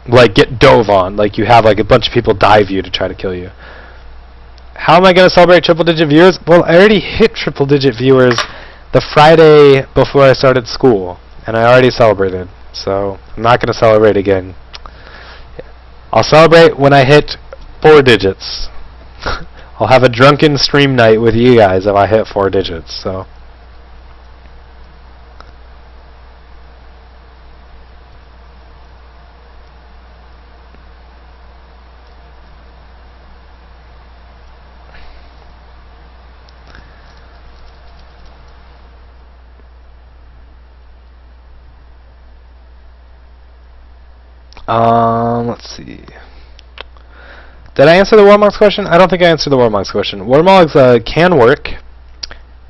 like get dove on, like you have like a bunch of people dive you to try to kill you. How am I going to celebrate triple-digit viewers? Well, I already hit triple-digit viewers the Friday before I started school, and I already celebrated, so I'm not going to celebrate again. I'll celebrate when I hit 4 digits. I'll have a drunken stream night with you guys if I hit 4 digits, so. Let's see. Did I answer the Warmogs question? I don't think I answered the Warmogs question. Warmogs can work.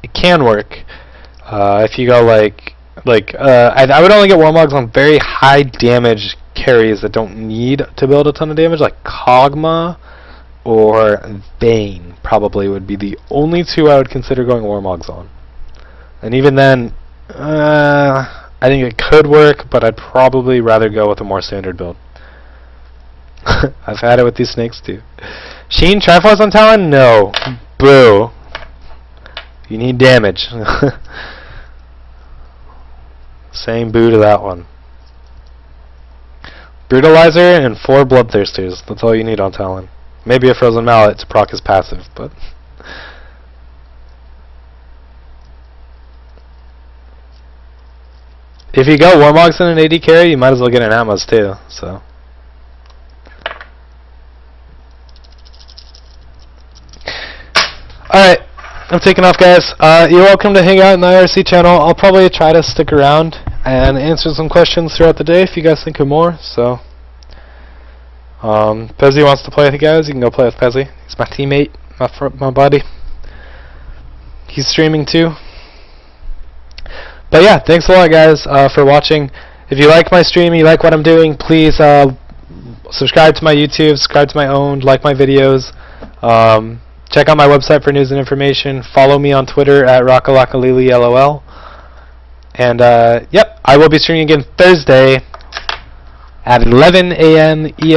It can work. If you go like I would only get Warmogs on very high damage carries that don't need to build a ton of damage, like Kog'Maw or Vayne probably would be the only 2 I would consider going Warmogs on. And even then, I think it could work, but I'd probably rather go with a more standard build. I've had it with these snakes too. Sheen, Triforce on Talon? No. Boo. You need damage. Saying boo to that one. Brutalizer and 4 Bloodthirsters. That's all you need on Talon. Maybe a Frozen Mallet to proc his passive, but... If you go Warmogs in an AD carry, you might as well get an Atmos too, so... Alright, I'm taking off, guys. You're welcome to hang out in the IRC channel. I'll probably try to stick around and answer some questions throughout the day if you guys think of more, so... Pezzy wants to play with you guys, you can go play with Pezzy. He's my teammate, my buddy. He's streaming too. But yeah, thanks a lot, guys, for watching. If you like my stream, you like what I'm doing, please subscribe to my YouTube, subscribe to my own, like my videos. Check out my website for news and information. Follow me on Twitter at rockalakalililol. And yep, I will be streaming again Thursday at 11 a.m.